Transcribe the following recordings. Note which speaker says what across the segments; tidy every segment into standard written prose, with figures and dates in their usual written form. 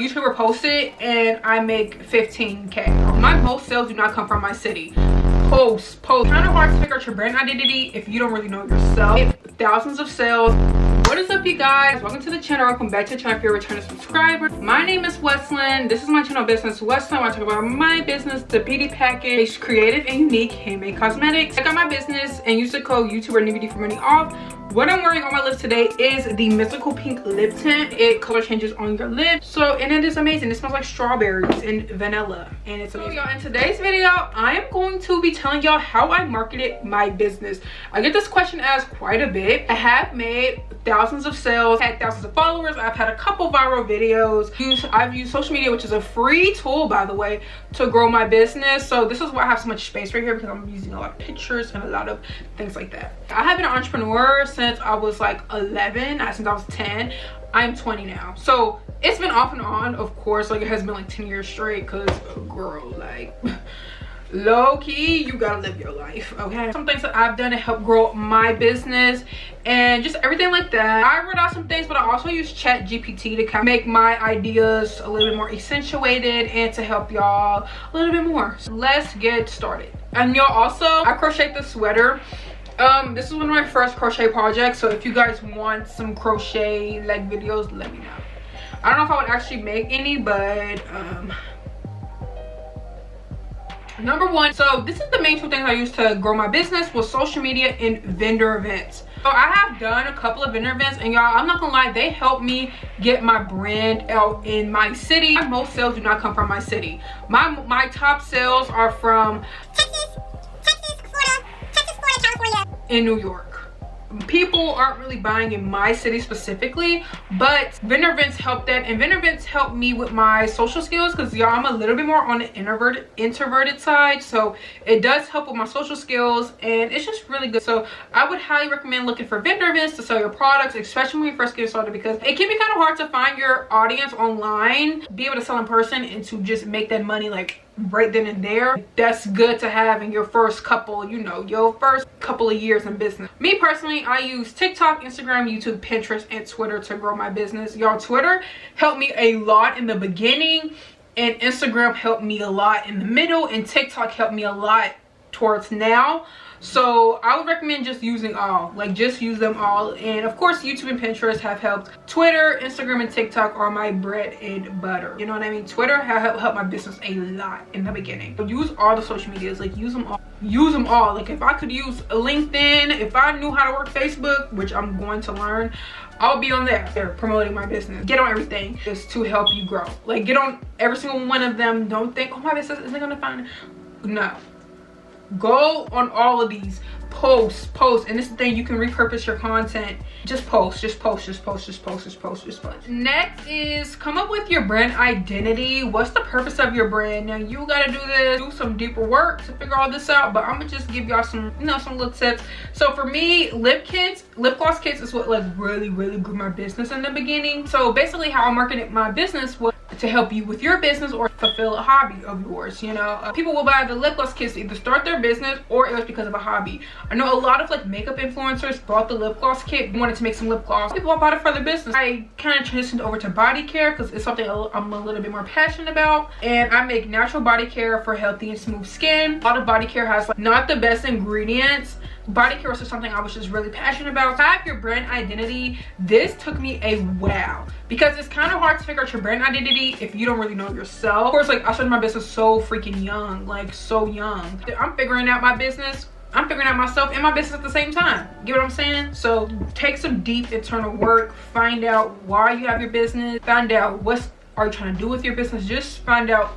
Speaker 1: YouTuber posted and I make 15K. My most sales do not come from my city. Post. Kind of hard to figure out your brand identity if you don't really know yourself. Thousands of sales. What is up, you guys? Welcome to the channel. Welcome back to the channel if you're a returning subscriber. My name is Weslynn. This is my channel, Business Weslynn. I talk about my business, Thebeautypackage, creative and unique handmade cosmetics. Check out my business and use the code YouTuber NVD for money off. What I'm wearing on my lips today is the mystical pink lip tint. It color changes on your lips, and it is amazing. It smells like strawberries and vanilla, and it's amazing. So y'all, in today's video I am going to be telling y'all how I marketed my business. I get this question asked quite a bit. I have made thousands of sales, had thousands of followers. I've had a couple viral videos. I've used social media, which is a free tool, by the way, to grow my business. So this is why I have so much space right here, because I'm using a lot of pictures and a lot of things like that. I have been an entrepreneur since I was like 11, since I was 10. I'm 20 now, so it's been off and on, of course. Like, it has been like 10 years straight, because girl, like, low-key, you gotta live your life, okay? Some things that I've done to help grow my business and just everything like that. I wrote out some things, but I also use ChatGPT to kind of make my ideas a little bit more accentuated and to help y'all a little bit more. So let's get started. And y'all, also, I crocheted this sweater. This is one of my first crochet projects, so if you guys want some crochet like videos, let me know. I don't know if I would actually make any, but number one, so this is the main two things I use to grow my business, was social media and vendor events. So I have done a couple of vendor events, and y'all, I'm not gonna lie, they helped me get my brand out in my city. Most sales do not come from my city. My top sales are from in New York. People aren't really buying in my city specifically, but vendor events help that, and vendor events help me with my social skills, because y'all, I'm a little bit more on the introverted side, so it does help with my social skills, and it's just really good. So I would highly recommend looking for vendor events to sell your products, especially when you first get started, because it can be kind of hard to find your audience online, be able to sell in person, and to just make that money like right then and there. That's good to have in your first couple, your first couple of years in business. Me personally, I use TikTok, Instagram, YouTube, Pinterest, and Twitter to grow my business. Y'all, Twitter helped me a lot in the beginning, and Instagram helped me a lot in the middle, and TikTok helped me a lot towards now. So I would recommend just using all, like, just use them all. And of course, YouTube and Pinterest have helped. Twitter, Instagram, and TikTok are my bread and butter, you know what I mean? Twitter have helped my business a lot in the beginning. So use all the social medias, like, use them all. Like, if I could use LinkedIn, if I knew how to work Facebook, which I'm going to learn, I'll be on there promoting my business. Get on everything just to help you grow. Like, get on every single one of them. Don't think, oh, my business isn't gonna find it. No, go on all of these. Post, and this is the thing, you can repurpose your content. Just post. Next is come up with your brand identity. What's the purpose of your brand? Now, you gotta do some deeper work to figure all this out, but I'm gonna just give y'all some some little tips. So for me, lip gloss kits is what like really grew my business in the beginning. So basically, how I marketed my business was to help you with your business or fulfill a hobby of yours. People will buy the lip gloss kits to either start their business, or it was because of a hobby. I know a lot of like makeup influencers bought the lip gloss kit, wanted to make some lip gloss. People bought it for their business. I kind of transitioned over to body care, because it's something I'm a little bit more passionate about, and I make natural body care for healthy and smooth skin. A lot of body care has like not the best ingredients. Body care was just something I was just really passionate about. To have your brand identity, this took me a while, because it's kind of hard to figure out your brand identity if you don't really know yourself. Of course, like, I started my business so freaking young, like so young. I'm figuring out my business, I'm figuring out myself and my business at the same time. Get what I'm saying? So take some deep internal work, find out why you have your business, find out what are you trying to do with your business. Just find out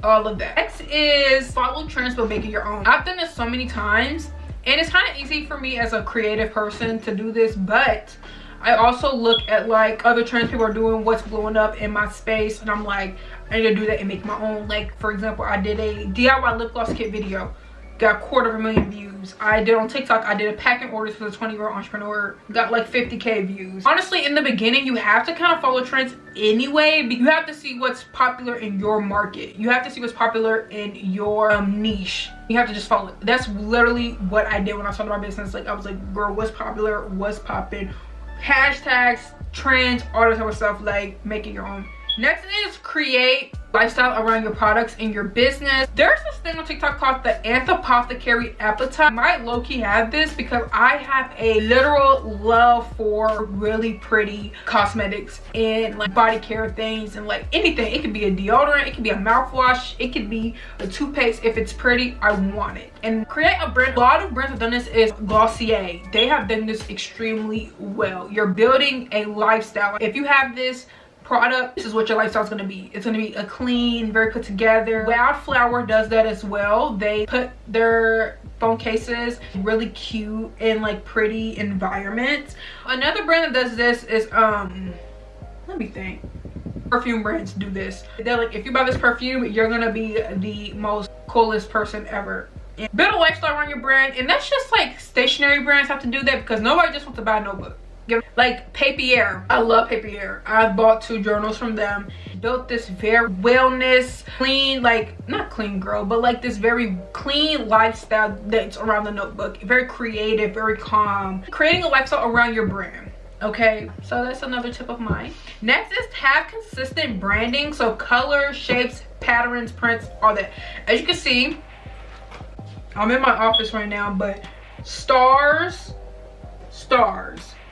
Speaker 1: all of that. Next is follow trends but make it your own. I've done this so many times, and it's kind of easy for me as a creative person to do this, but I also look at like other trends people are doing, what's blowing up in my space, and I'm like, I need to do that and make my own. Like, for example, I did a DIY lip gloss kit video, got 250,000 views. I did on TikTok, I did a packing orders for the 20-year-old entrepreneur, got like 50K views. Honestly, in the beginning, you have to kind of follow trends anyway, but you have to see what's popular in your market. You have to see what's popular in your niche. You have to just follow it. That's literally what I did when I started my business. Like, I was like, girl, what's popular, what's popping, hashtags, trends, all that type of stuff. Like, make it your own. Next is create lifestyle around your products in your business. There's this thing on TikTok called the Anthropothecary Appetite. I might low-key have this because I have a literal love for really pretty cosmetics and like body care things and like anything. It could be a deodorant, it could be a mouthwash, it could be a toothpaste. If it's pretty, I want it. And create a brand. A lot of brands have done this is Glossier. They have done this extremely well. You're building a lifestyle. If you have this product, this is what your lifestyle is going to be. It's going to be a clean, very put together. Wildflower does that as well. They put their phone cases really cute and like pretty environments. Another brand that does this is let me think. Perfume brands do this. They're like, if you buy this perfume, you're gonna be the most coolest person ever. And build a lifestyle around your brand, and that's just like stationery brands have to do that because nobody just wants to buy a notebook. Like Papier, I love Papier. I bought 2 journals from them. Built this very wellness, clean, like not clean girl, but like this very clean lifestyle that's around the notebook. Very creative, very calm. Creating a lifestyle around your brand. Okay, so that's another tip of mine. Next is have consistent branding. So color, shapes, patterns, prints, all that. As you can see, I'm in my office right now, but stars,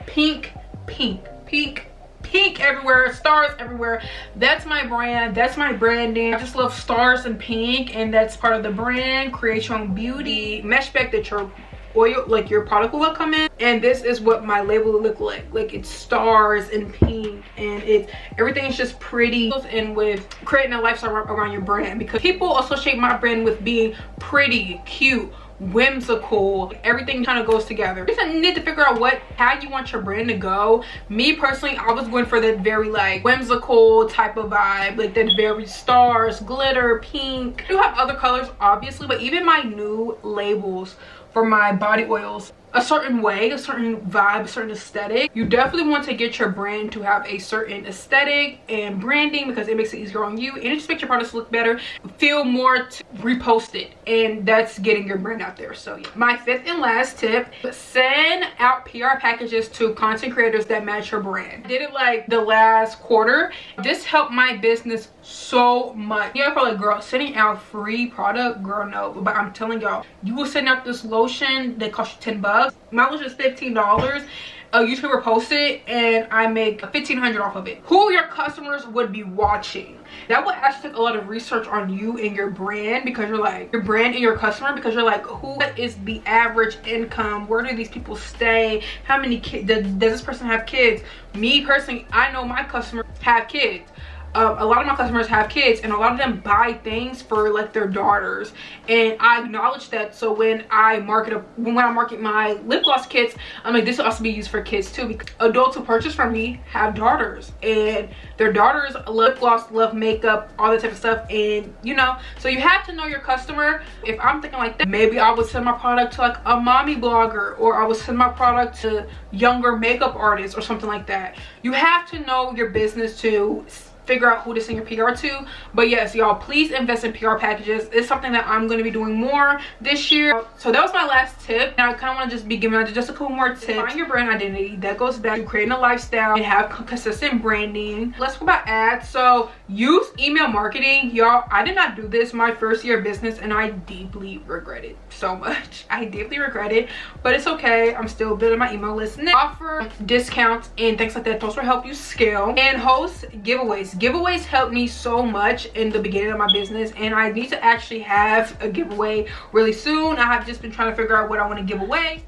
Speaker 1: pink, pink, pink, pink everywhere, stars everywhere. That's my brand, that's my branding. I just love stars and pink, and that's part of the brand. Create your own beauty. Mesh back that your oil, like your product will come in, and this is what my label will look like. Like it's stars and pink, and it's everything is just pretty. And with creating a lifestyle around your brand, because people associate my brand with being pretty, cute, whimsical. Everything kind of goes together. You just need to figure out how you want your brand to go. Me personally, I was going for that very like whimsical type of vibe, like that very stars, glitter, pink. I do have other colors obviously, but even my new labels for my body oils, a certain way, a certain vibe, a certain aesthetic. You definitely want to get your brand to have a certain aesthetic and branding because it makes it easier on you, and it just makes your products look better, feel more to repost it, and that's getting your brand out there. So yeah. My 5th and last tip, send out PR packages to content creators that match your brand. I did it like the last quarter. This helped my business so much. Yeah, probably, girl, sending out free product, girl, no. But I'm telling y'all, you will send out this lotion that costs you $10. My lotion is $15. A YouTuber posted it, and I make $1,500 off of it. Who your customers would be watching. That would actually take a lot of research on you and your brand, because you're like your brand and your customer, because you're like, who is the average income? Where do these people stay? How many kids does this person have? Kids? Me personally, I know my customers have kids. A lot of my customers have kids, and a lot of them buy things for like their daughters, and I acknowledge that. So when I market my lip gloss kits, I'm like, this will also be used for kids too, because adults who purchase from me have daughters, and their daughters love lip gloss, love makeup, all that type of stuff. And you know, so you have to know your customer. If I'm thinking like that, maybe I would send my product to like a mommy blogger, or I would send my product to younger makeup artists or something like that. You have to know your business to figure out who to send your PR to. But yes, y'all, please invest in PR packages. It's something that I'm going to be doing more this year. So that was my last tip. Now I kind of want to just be giving out just a couple more tips. Find your brand identity. That goes back to creating a lifestyle and have consistent branding. Let's talk about ads. So use email marketing. Y'all, I did not do this my first year of business, and I deeply regret it so much. I deeply regret it, but it's okay. I'm still building my email list. And offer discounts and things like that. Those will help you scale. And host giveaways. Giveaways helped me so much in the beginning of my business, and I need to actually have a giveaway really soon. I have just been trying to figure out what I want to give away.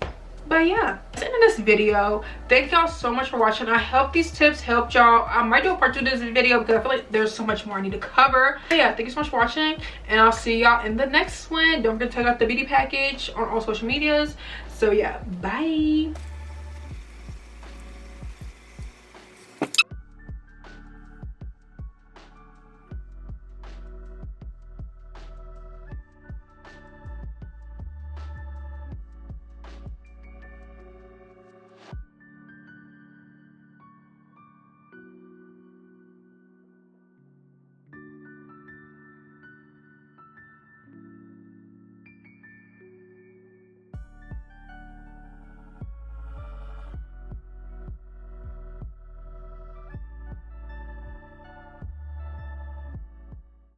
Speaker 1: But yeah, that's the end of this video. Thank y'all so much for watching. I hope these tips helped y'all. I might do a part 2 to this video because I feel like there's so much more I need to cover. But yeah, thank you so much for watching, and I'll see y'all in the next one. Don't forget to check out the beauty package on all social medias. So yeah, bye.